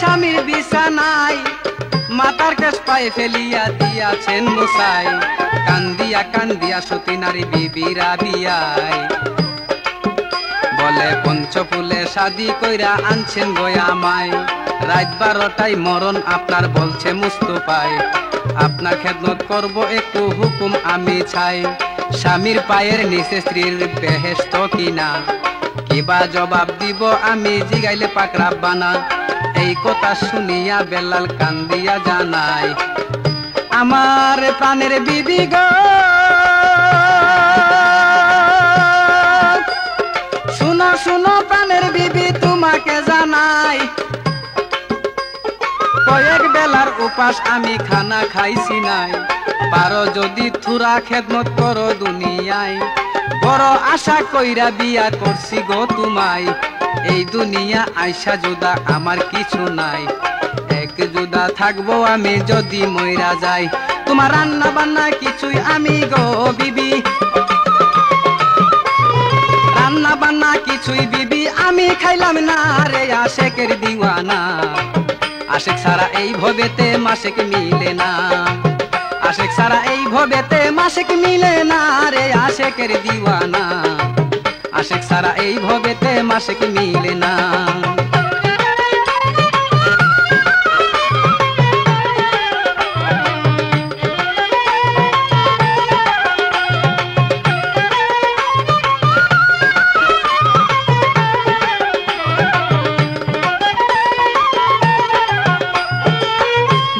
স্বামীর বিছানায় মাতার কেশ পায়ে ফেলিয়া দিয়াছেন মুসাই, কান্দিয়া কান্দিয়া সতী নারী বিবি রাবিয়ায়। বলে পঞ্চফুলে শাদি কইরা আনছেন গয়ামায়, রাত 12টায় মরণ আপনার বলছে মুস্তফায়। আপনার খেদমত করব একটু হুকুম আমি চাই, স্বামীর পায়ের নিচে স্ত্রীর বেহেশত কিনা। কিবা জবাব দিব আমি জিগাইলে পাক রাব্বানা। এই কথা শুনিয়া বেলাল কান্দিয়া জানাই, আমার প্রাণের বিবি গো শুনো শুনো প্রাণের বিবি তোমাকে জানাই। কয়েক বেলার উপাস আমি খানা খাইছি নাই, পারো যদি থুরা খেদমত করো দুনিয়ায়। বড় আশা কইরা বিয়া করছি গো তোমায়, এই দুনিয়া আইসা জুদা আমার কিছু নাই। এক জুদা থাকবো আমি যদি মইরা যাই, তোমার রান্না বান্না কিছুই আমি গো বিবি, রান্না বান্না কিছুই বিবি আমি খাইলাম না রে আশেকের দিওয়ানা। আশেক সারা এই ভবেতে মাসেক মিলে না, আশেক সারা এই ভবেতে মাসেক মিলে না রে আশেকের দিওয়ানা। আশেক সারা এই ভবেতে মাসেক মিলে না।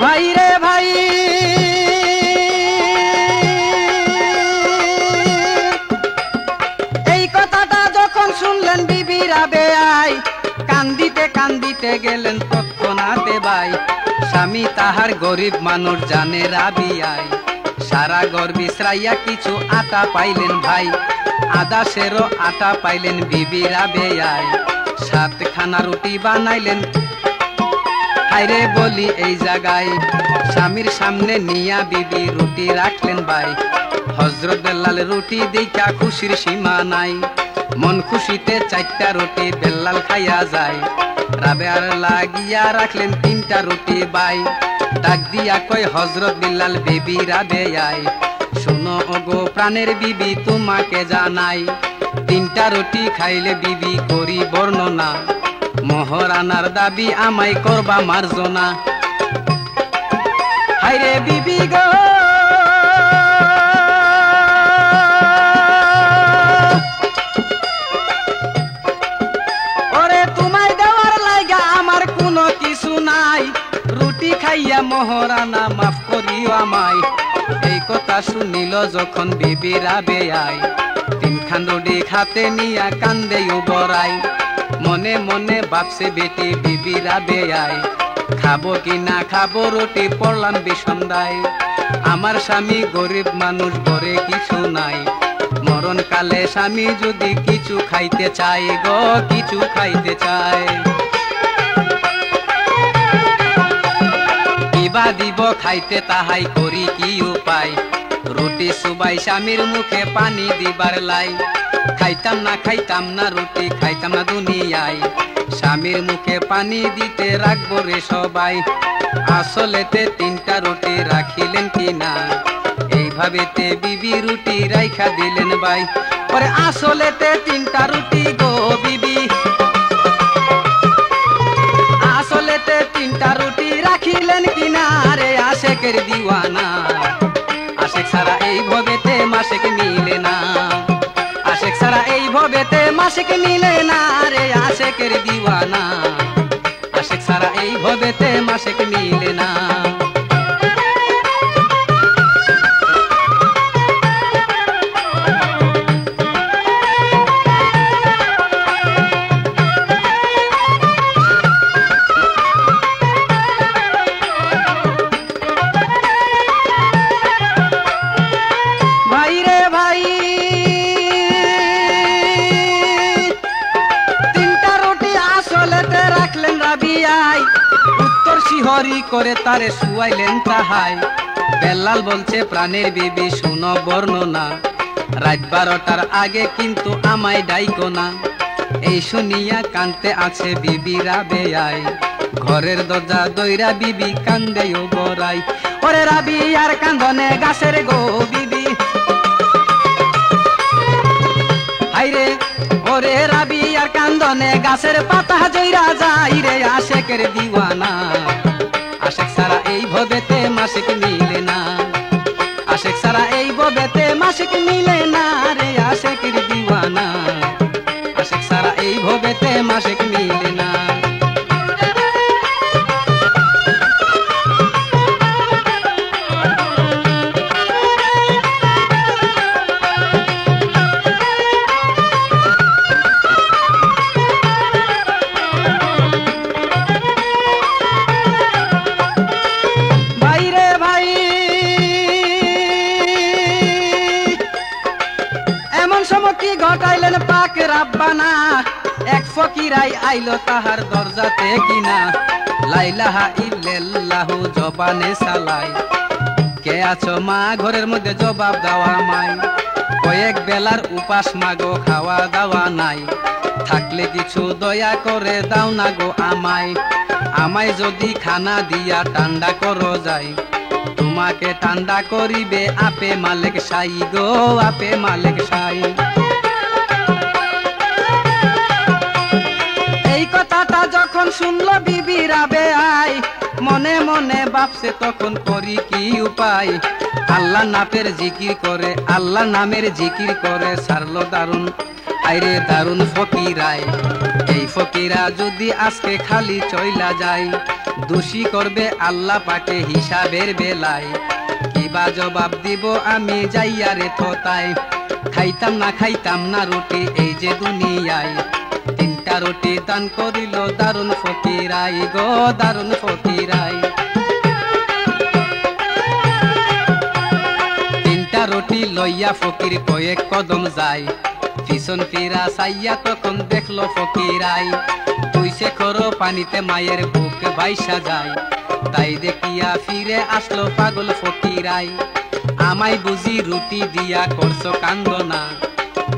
ভাই রে ভাই এই কথাটা যখন শুনলেন বিবি রাবেয়ায়, কান্দিতে কান্দিতে গেলেন তৎক্ষণাতে ভাই। স্বামী তাহার গরিব মানুষ জানে রাবিয়ায়, সারা ঘর বিছরাইয়া কিছু আটা পাইলেন ভাই। আদা সেরো আটা পাইলেন বিবি রাবেয়ায়, 7খানা রুটি বানাইলেন। হায়রে বলি এই জায়গায় স্বামীর সামনে নিয়া বিবি রুটি রাখলেন ভাই। হযরত বেলাল রুটি দেখা খুশির সীমা নাই, মন খুশিতে 4টা রুটি বেলাল খাইয়া যায়। রাবেয়ার লাগিয়া রাখলেন 3টা রুটি ভাই, ডাক দিয়া কয় হযরত বেলাল বিবি রাবেয়ায়, শুনো ওগো প্রাণের বিবি তোমাকে জানাই। 3টা রুটি খাইলে বিবি করি বর্ণনা, মহরানার দাবি আমায় করবা মার্জনা। আইরে বিবি গো ওরে তোমায় দেওয়ার লাগা আমার কোনো কিছু নাই, রুটি খাইয়া মহারানা মাফ করিও আমায়। এই কথা শুনিল যখন বিবি রাবেয়াই, তিনখান রুটি খাতে নিয়া কান্দে বড়াই। মনে মনে ভাবছে বেটি বিবি রাবেয়াই, খাবো কি না খাবো রুটি পড়লাম বিষন্দায়। আমার স্বামী গরিব মানুষ, ঘরে কিছু নাই, মরণ কালে স্বামী যদি কিছু খাইতে চায় গো, কিছু খাইতে চায়। কিবা দিব খাইতে তাহাই করি কি উপায়, রুটি সুবাই স্বামীর মুখে পানি দিবার লাই। খাইতাম না রুটি, খাইতাম না দুনিয়ায়, স্বামীর মুখে পানি দিতে রাখবো রে সবাই। আসলেতে তিনটা রুটি রাখিলেন কিনা, এইভাবেতে বিবি রুটি রাইখা দিলেন ভাই। পরে আসলেতে তিনটা রুটি গো বিবি, আসলেতে তিনটা রুটি রাখিলেন কিনা রে আশেকের দিওয়ানা। আশেক ছাড়া এই ভবেতে মাসেক মিলে না, আশেক ছাড়া এই ভবেতে মাসেক মিলে না রে আশেকের দিওয়ানা। আশেক ছাড়া এই ভবেতে মাসেক মিলে না। উত্তর শিহরি করে তারে শুয়াইলেন তাহাই। বেলাল বলছে প্রাণের বিবি শুনো বর্ণনা, রাত 12টার আগে কিন্তু আমায় ডাইকো না। এই শুনিয়া কানতে আছে বিবি রাবেয়াই, ঘরের দরজা দইরা বিবি কান্দেও বড়াই। ওরে রাবিয়ার কান্দনে গাছের গো বিবি, হাইরে ওরে রাবিয়ার কান্দনে গাছের পাতা জইরা যাই রে আশেকের দিওয়ানা। আশেক ছাড়া এই ভবেতে মাসিক মিলে না, আশেক ছাড়া এই ভবেতে মাসিক মিলে না রে আশেকের দিওয়ানা। আশেক ছাড়া এই ভবেতে মাসিক মিলে না। কি ঘটাইলেন পাক রাব্বানা, এক ফকিরাই আইলো তাহার দরজাতে কিনা। লাইলাহা ইল্লাল্লাহু জবানে সালাই, কে আছো মা ঘরের মধ্যে জবাব দেওয়া মাই। কয়েক বেলার উপাস মাগো খাওয়া দাওয়া নাই, থাকলে কিছু দয়া করে দাও না গো আমায়। আমায় যদি খানা দিয়া ঠান্ডা করো যায়, তোমাকে ঠান্ডা করিবে আপে মালিক সাই গো, আপে মালিক সাই। এই কথাটা যখন শুনলো বিবি রাবেয়াই, মনে মনে ভাবছে তখন করি কি উপায়। আল্লাহ নামের জিকির করে, আল্লাহ নামের জিকির করে ছাড়লো দারুন, আইরে দারুন ফকিরাই। এই ফকিরা যদি আজকে খালি চইলা যায়, দোষী করবে আল্লাহ পাকে হিসাবের বেলায়। কিবা জবাব দিব আমি যাইয়া রে থতায়, খাইতাম না রুটি এই যে দুনিয়ায়। তিনটা রুটি দান করিল দারুন ফকিরাই গো, দারুন ফকিরাই। তিনটা রুটি লইয়া ফকির কয়েক কদম যায়, পিছন ফিরা চাইয়া তখন দেখলো ফকিরাই। তুই সে খরো পানিতে মায়ের বুক ভাইসা যায়, তাই দেখিয়া ফিরে আসলো পাগল ফকিরাই। আমায় বুঝি রুটি দিয়া করছো কান্দনা,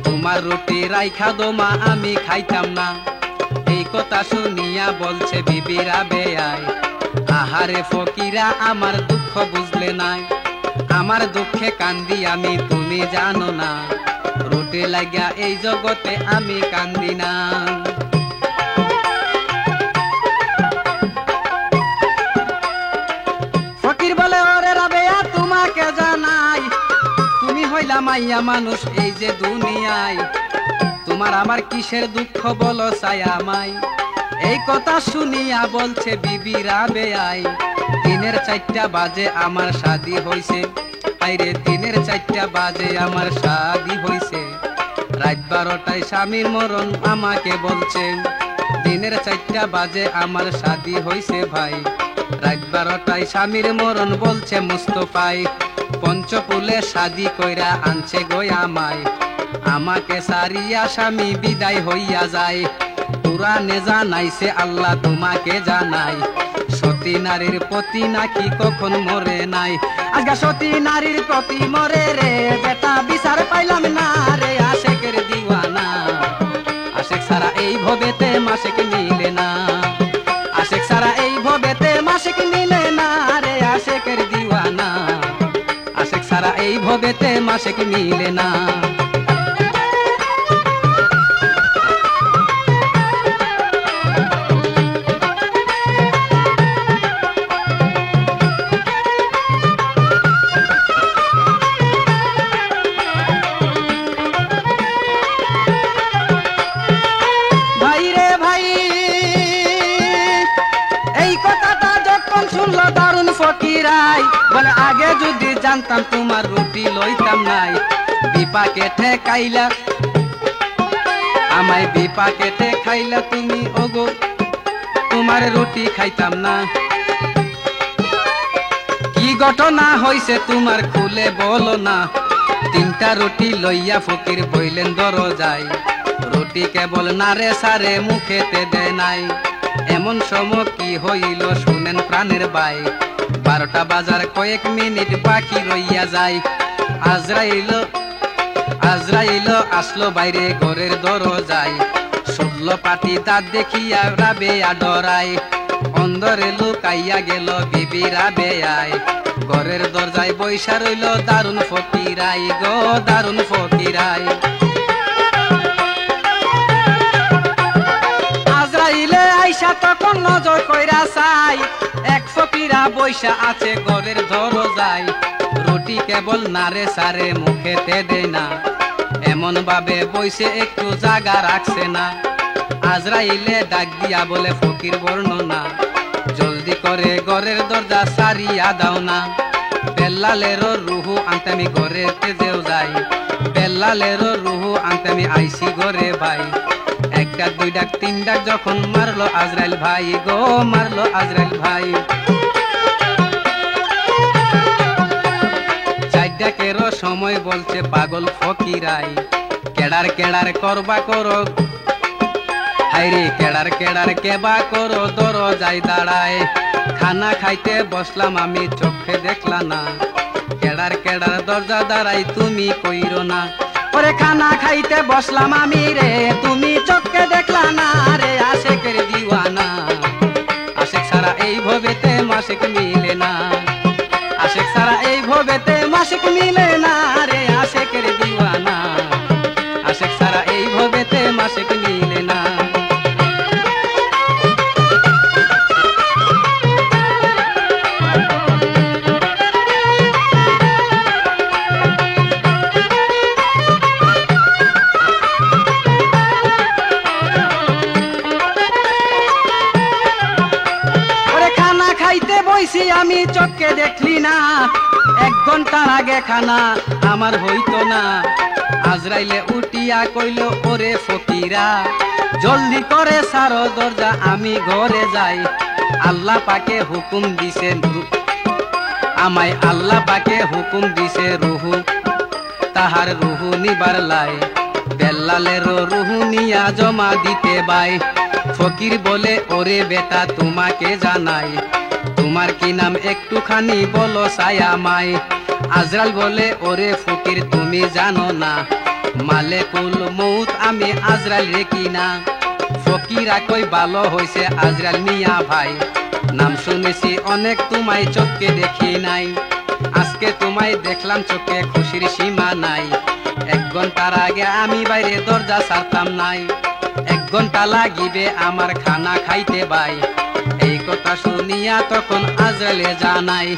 তোমার রুটি রাইখা দো মা আমি খাইতাম না। এই কথা শুনিয়া বলছে বিবি রাবেয়াই, আহারে ফকিরা আমার দুঃখ বুঝলে নাই। আমার দুঃখে কান্দি আমি তুমি জানো না, রুটি লাগিয়া এই জগতে আমি কান্দি না। ফকির বলে ওরে হইলাম মাইয়া মানুষ এই যে দুনিয়ায়, তোমার আমার কিসের দুঃখ বলো ছায়া মাই। এই কথা শুনিয়া বলছে বিবি রাবেয়াই, দিনের 4টা বাজে আমার শাদি হইছে, আইরে দিনের 4টা বাজে আমার শাদি হইছে। রাত 12টায় স্বামীর মরণ আমাকে বলছে, দিনের 4টা বাজে আমার শাদি হইছে ভাই। রাত 12টায় স্বামীর মরণ বলছে মুস্তফাই, পঞ্চকুলে শাদি কইরা আনছে গয়ামাই। আমাকে সারিয়া স্বামী বিদায় হইয়া যায়, কুরআনে জানাইছে আল্লাহ তোমাকে জানাই, সতী নারীর প্রতি নাকি কখন মরে নাই। আজকে সতী নারীর প্রতি মরে রে বেটা, বিচার পাইলাম না রে আশেকের দিওয়ানা। আশেক সারা এই ভবেতে মাসেক মিলে না, আশেক সারা এই ভবেতে মাসেক মিলে না রে আশেকের দিওয়ানা। আশেক সারা এই ভবেতে মাসেক মিলে না। দারুন ফকিরাই বলে আগে যদি জানতাম তোমার রুটি লইতাম নাই। বিপাকেটে খাইলা আমায়, বিপাকেটে খাইলা তুমি ওগো, তোমার রুটি খাইতাম না। কি ঘটনা হইছে তোমার খুলে বলো না। 3টা রুটি লইয়া ফকির বইলেন দরজায়, রুটি কেবল নারে সারে মুখেতে দেয় নাই। এমন সময় কি হইল শুনেন প্রাণের বাই, 12টা বাজার কয়েক মিনিট বাকি রইয়া যায়। আজরাইল আসলো বাইরে ঘরের দরজায়, শুনল পাটি দাঁত দেখিয়া রাবেয়া ডরায়। অন্দরে লুকাইয়া গেল বিবি রাবেয়ায়, ঘরের দরজায় বইসা রইল দারুন ফকিরাই গো দারুন ফকিরাই। আজরাইলে আইসা তখন নজর কইরা চাই, এক ফকিরা বইসা আছে ঘরের দরজায়, রুটি কেবল নারে সারে মুখেতে দেয় না। এমন ভাবে বইসে একটু জায়গা রাখছে না। আজরাইলে ডাক দিয়া বলে ফকির বর্ণনা, জলদি করে ঘরের দরজা সারিয়া দাও না। বেল্লালেরও রুহু আনতে আমি ঘরেতে যেও যাই, বেল্লালেরও রুহু আনতে আমি আইসি ঘরে ভাই। 1 ডাক 2 ডাক 3 ডাক যখন মারলো আজরাইল ভাই গো মারলো আজরাইল ভাই। 4 ডাকেরও সময় বলছে পাগল ফকিরাই, কেডার কেডার করবা করো হাইরে কেডার কেডার কেবা করো দরজায় দাঁড়ায়। খানা খাইতে বসলাম আমি চোখে দেখলা না, কেডার কেডার দরজা দাঁড়াই তুমি কইরো না। ওরে খানা খাইতে বসলাম আমি রে তুমি চোখে দেখলা না রে আশেকের দিওয়ানা। আশেক সারা এই ভবেতে মাসেক মিলে না, আশেক সারা এই ভবেতে মাসেক মিলে না রে আশেকের দিওয়ানা। আশেক সারা এই ভবেতে মাসেক মিলে না। আমি চোখে দেখলি না, 1 ঘন্টার আগে খানা আমার হইতো না। আজরাইলে উঠিয়া কইল ওরে ফকিরা, জলদি করে সারো দরজা আমি ঘরে যাই। আল্লাহ পাকে হুকুম দিছে আমায়, আল্লাহ পাকে হুকুম দিছে রুহু তাহার রুহু নিবার লাই। বেল্লালেরও রুহু নিয়া জমা দিতে বাই। ফকির বলে ওরে বেটা তোমাকে জানাই, তোমার কি নাম একটুখানি বলো ছায়া মাই। আজরাইল বলে ওরে ফকির তুমি জানো না, মালেকুল মউত আমি আজরাইল রে কিনা। ফকিরা কই ভালো হইছে আজরাইল মিয়া ভাই, নাম শুনেছি অনেক তোমায় চোখে দেখি নাই। আজকে তোমায় দেখলাম চোখে খুশির সীমা নাই। 1 ঘন্টার আগে আমি বাইরে দরজা ছাড়তাম নাই, 1 ঘন্টা লাগিবে আমার খানা খাইতে ভাই। এই কথা শুনিয়া তখন আজরাইলে জানাই,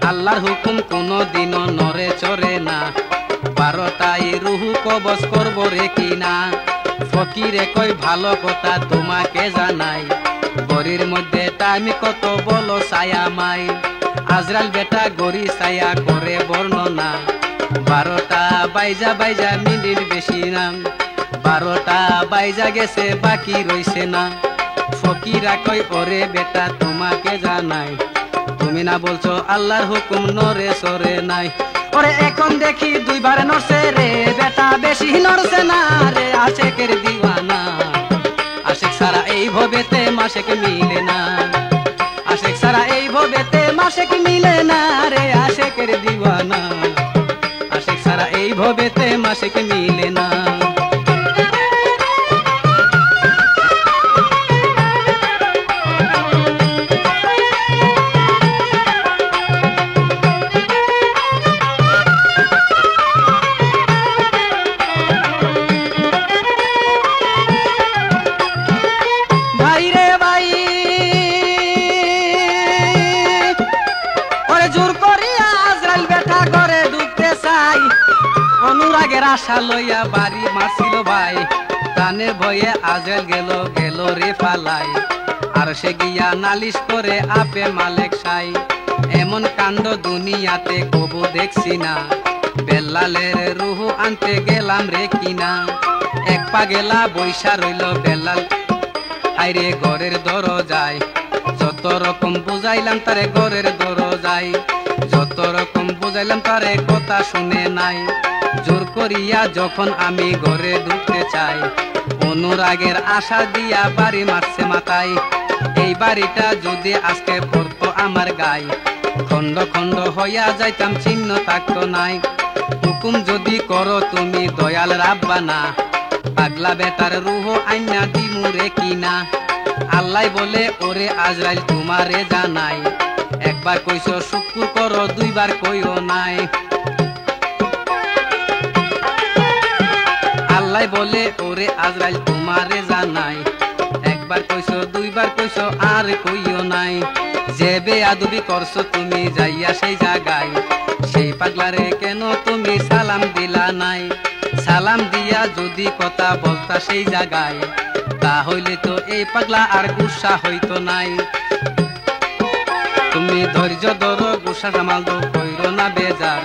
আল্লাহর হুকুম কোনো দিনও নরে চড়ে না। 12টাই রুহু কবজ করব রে কিনা। ফকিরে কই ভালো কথা তোমাকে জানাই, গরির মধ্যে টাইম কত বলো ছায়া মাই। আজরাল বেটা গরি ছায়া করে বর্ণনা, 12টা বাইজা বাইজা মিনিট বেশি না, 12টা বাইজা গেছে বাকি রইছে না। ফকিরা কই ওরে বেটা তোমাকে জানাই, তুমি না বলছো আল্লাহর হুকুম নরে সরে নাই। ওরে এখন দেখি 2বার নড়ছে রে বেটা, বেশি নড়ছে না রে আশেকের দিওয়ানা। আশেক সারা এই ভবেতে মাসেক মিলে না, আশেক সারা এই ভবেতে মাসেক মিলে না রে আশেকের দিওয়ানা। আশেক সারা এই ভবেতে মাসেক মিলে না। অনুরাগের আশা লইয়া বাড়ি মারছিল ভাই, প্রাণের ভয়ে আজরাইল গেল গেল রে ফালাই। আর সে গিয়া নালিশ করে আপে মালেক সাই, এমন কাণ্ড দুনিয়াতে কবু দেখছি না। বেল্লালের রুহু আনতে গেলাম রে কিনা, এক পা গেলা বৈশা রইল বেল্লাল হাইরে ঘরের দরজায়। যত রকম বুঝাইলাম তারে ঘরের দরজায়, যত রকম বুঝাইলাম তারে কথা শুনে নাই। জোর করিয়া যখন আমি ঘরে ঢুকতে চাই, অনুরাগের আশা দিয়া বাড়ি মারছে মাথায়। এই বাড়িটা যদি আজকে পড়তো আমার গায়ে, খন্ড খন্ড হইয়া যাইতাম চিহ্ন থাকতো নাই। হুকুম যদি করো তুমি দয়াল রাব্বানা, পাগলা বেটার রুহ আইনা দিমুরে কিনা। আল্লাহ বলে ওরে আজরাইল তোমারে জানাই, একবার কইছো শুক্র করো 2বার কইও নাই। আল্লাহ বলে ওরে আজরাইল তোমারে জানাই, একবার কইছো 2বার কইছো আর কইও নাই। যে বেয়াদবি করছো তুমি যাইয়া সেই জায়গায়, সেই পাগলারে কেন তুমি সালাম দিলা নাই। সালাম দিয়া যদি কথা বলতা সেই জায়গায়, তাহলে তো এই পাগলা আর গুসা হইতো নাই। তুমি ধৈর্য ধরো গুসা সামাল দো কইরো না বেজার,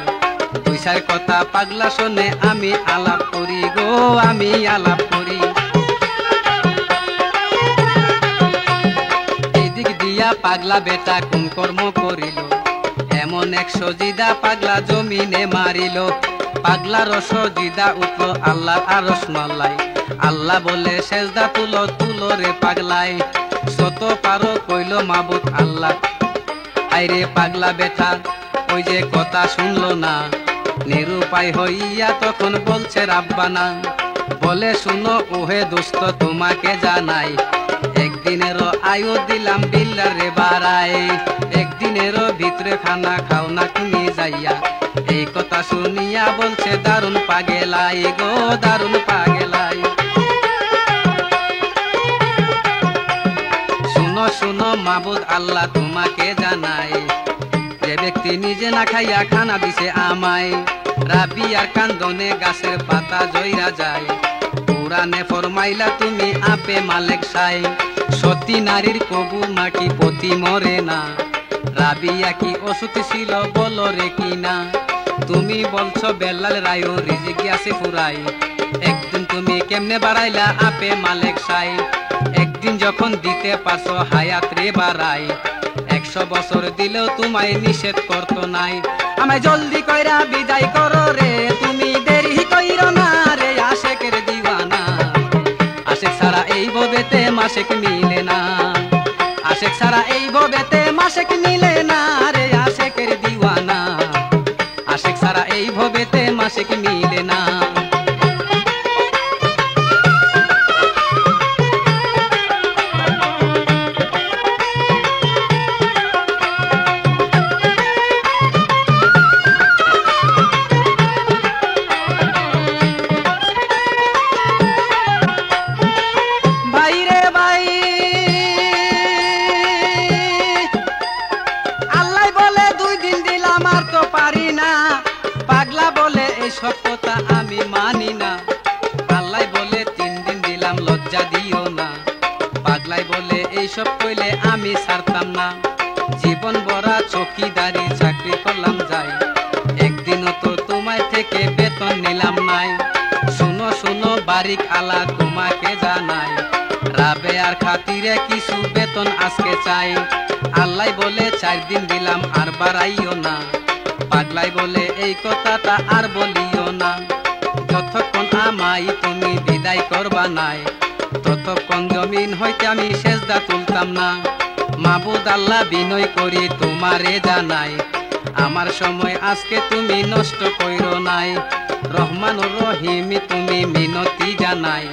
2-4 কথা পাগলা শোনে আমি আলাপ করি গো আমি আলাপ করি। এইদিক দিয়া পাগলা বেটা কোন কর্ম করিল, এমন 100 জিদা পাগলা জমিনে মারিল। পাগলার সজিদা উঠলো আল্লাহর আরশ নলাই, আল্লাহ বলে সেজদা তুলো তুলো রে পাগলাই। যত পারো কইল মাবুদ আল্লাহ, আইরে পাগলা বেটা ওই যে কথা শুনলো না। নিরুপায় হইয়া তখন বলছে রাব্বানা, বলে শুনো ওহে দোস্ত তোমাকে জানাই, একদিনেরও আয়ু দিলাম বিল্লার রে বাড়াই। একদিনেরও ভিতরে খানা খাও না তুমি যাইয়া, এই কথা শুনিয়া বলছে দারুণ পাগেলাই গো দারুণ পাগেলাই। শুনো শুনো মাবুদ আল্লাহ তোমাকে জানাই, যে ব্যক্তি নিজে না খাইয়া খানা দিছে আমায়, রাবিয়ার কান্দনে গাছের পাতা জইরা যায়। পুরানে ফরমাইলা তুমি আপে মালেক সাই, সতী নারীর কবু মাটি পতি মরে না। রাবিয়া কি অসুতি ছিল বলো রে কিনা, তুমি বলছো বেল্লাল রায়ু রিজিক আছে ফুরাই। একদিন তুমি কেমনে বাড়াইলা আপে মালেক সাই, একদিন যখন দিতে পারছো হায়াত রে বাড়াই। 100 বছর দিলেও তোমায় নিষেধ করতো নাই। আমায় জলদি কইরা বিদায় করো রে, তুমি দেরি কইরো না রে আশেকের দিওয়ানা। আশেক ছাড়া এই ভবেতে মাসেক মিলে না, আশেক ছাড়া এই ভবেতে মাসেক মিলে না রে আশেকের দিওয়ানা। আশেক ছাড়া এই ভবেতে মাসেক মিলে না। এইসব কইলে আমি ছাড়তাম না। জীবন ভরা চৌকিদারি চাকরি করলাম যাই, একদিনও তো তোমায় থেকে বেতন নিলাম নাই। শুনো শুনো বারিক আলা তোমাকে জানাই, রাবেয়ার খাতিরে কিছু বেতন আজকে চাই। আল্লাহ বলে 4 দিন দিলাম আর বাড়াইও না, পাগলাই বলে এই কথাটা আর বলিও না। যতক্ষণ আমাই তুমি বিদায় করবা নাই, ততক্ষণ জমিন হইতে আমি সেজদা তুলতাম না। মাবুদ আল্লাহ বিনয় করি তোমারে জানাই, আমার সময় আজকে তুমি নষ্ট কইরো নাই। রহমানুর রহিম তুমি মিনতি জানাই,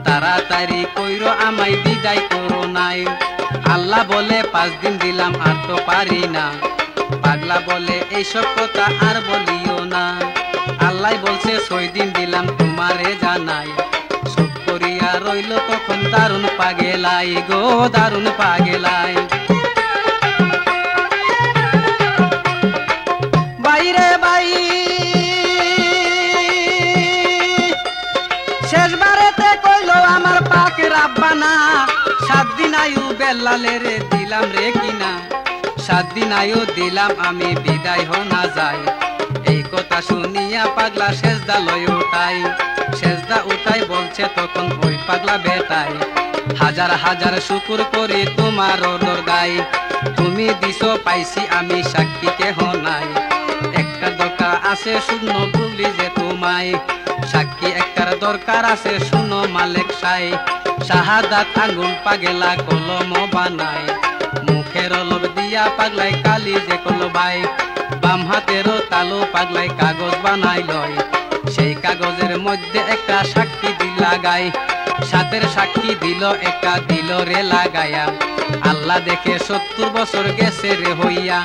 তাড়াতাড়ি কইরো আমায় বিদায় করো নাই। আল্লাহ বলে 5 দিন দিলাম আর তো পারি না, পাগলা বলে এইসব কথা আর বলিও না। আল্লাহ বলছে 6 দিন দিলাম তোমারে জানাই, চুপ করিয়া রইল তখন দারুণ পাগেলাই গো দারুণ পাগেলাই। বাইরে বাই শেষবারেতে কইলো আমার পাক রাব্বানা, 7 দিন আয়ু বেলালে রে দিলাম রে কিনা, 7 দিন আয়ু দিলাম আমি বিদায় হ না যাই। এই কথা শুনিয়া পাগলা সেজদা লয় উঠাই, সেজদা উঠাই বলছে তখন ওই পাগলা বেটাই, হাজার হাজার শুকুর করি তোমার দরগাই। তুমি দিছো পাইছি আমি সাক্ষী কেহ নাই, একটা দরকার আছে শূন্য ভুলি যে তোমায়, সাক্ষী একটার দরকার আছে শুনো মালিক সাই। শাহাদাত আঙ্গুল পাগেলা কলম বানাই, মুখের লোভ দিয়া পাগলাই কালি যে কলবাই। বাম হাতেরও তালু পাগলাই কাগজ বানাই লয়, সেই কাগজের মধ্যে একটা সাক্ষী দিল লাগাই। 7 সাক্ষী দিল একটা দিল রে লাগায়া, আল্লাহ দেখে 70 বছর গেছে রে হইয়া।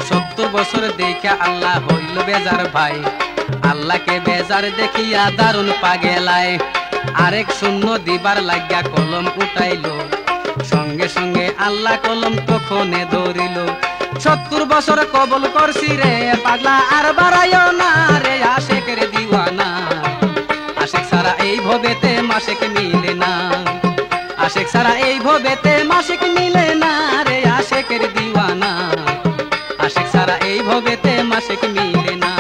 70 বছর দেখা আল্লাহ হইল বেজার ভাই, আল্লাহকে বেজার দেখিয়া দারুণ পাগেলায়। আরেক শূন্য দিবার লাগিয়া কলম উঠাইল, সঙ্গে সঙ্গে আল্লাহ কলম তখনে ধরিল। 70 বছর কবল করছি রে পাগলা আর বাড়াইও না রে আশেকের দিওয়ানা, আশেক সারা এই ভবেতে মাসেক মিলে না, আশেক সারা এই ভবেতে মাসেক মিলে না রে আশেকের দিওয়ানা, আশেক সারা এই ভবেতে মাসেক মিলে না।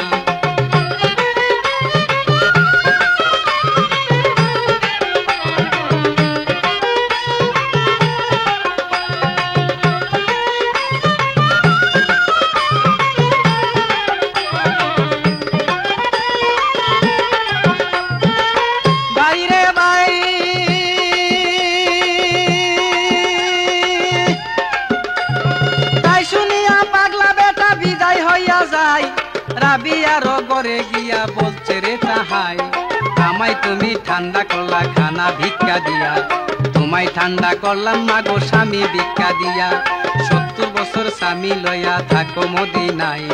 রাবিয়ার ঘরে গিয়া বলছে রে তাহাই, আমায় তুমি ঠান্ডা করলা খানা ভিক্ষা দিয়া, তোমায় ঠান্ডা করলাম মাগো স্বামী ভিক্ষা দিয়া। 70 বছর স্বামী লইয়া থাকো মদিনায়,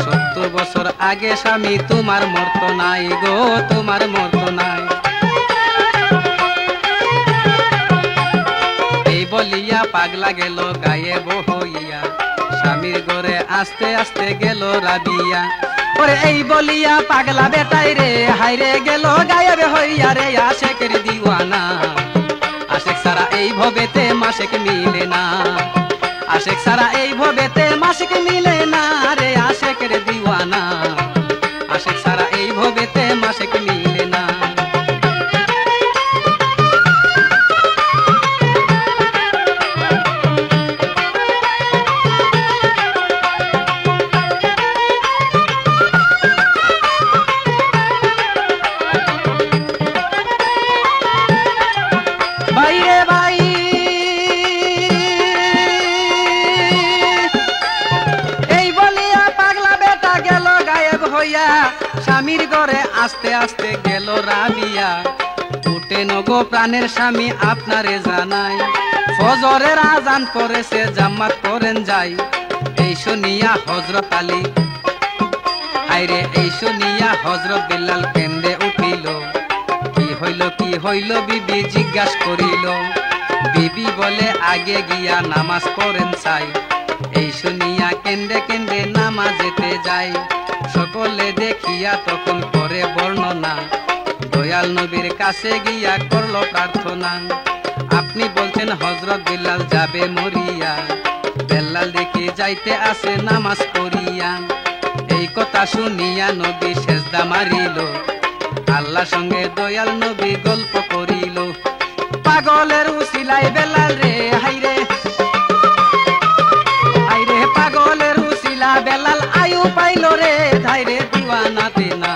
70 বছর আগে স্বামী তোমার মর্ত নাই গো তোমার মর্ত নাই। এই বলিয়া পাগলা গেল গায়েব হইয়া, স্বামীর ঘরে আস্তে আস্তে গেল রাবিয়া। ওরে এই বলিয়া পাগলা বেটাই রে হাইরে গেল গায়েব হইয়া রে আশেকের দিওয়ানা, আশেক সারা এই ভবেতে মাসেক মিলে না, আশেক সারা এই ভবেতে মাসেক মিলে না রে আশেকের দিওয়ানা, আশেক সারা এই ভবেতে মাসেক মিলে না। স্বামীর ঘরে আস্তে আস্তে গেল রাবিয়া, উঠে নগো প্রাণের স্বামী আপনারে জানাই, ফজরের আজান পড়েছে জামাত করেন যাই। এই শুনিয়া হযরত আলী আইরে এই শুনিয়া হযরত বিল্লাল কেন্দে উঠিল, কি হইল বিবি জিজ্ঞাস করিল। বিবি বলে আগে গিয়া নামাজ পড়েন চাই, এই শুনিয়া কেন্দে কেন্দে নামাজেতে যায়। সকলে দেখিয়া তখন করে বর্ণনা, দয়াল নবীর কাছে গিয়া করলো প্রার্থনা। আপনি বলছেন হযরত বেলাল যাবে মরিয়া, বেলাল দেখে যাইতে আসে নামাজ পড়িয়া। এই কথা শুনিয়া নবী সেজদা মারিল, আল্লাহর সঙ্গে দয়াল নবী গল্প করিল। পাগলের উসিলায় বেলাল রে হাইরে, হাইরে পাগলের উসিলা বেলাল আয়ু পাইল রে, ধাইরে দিওয়ানাতে না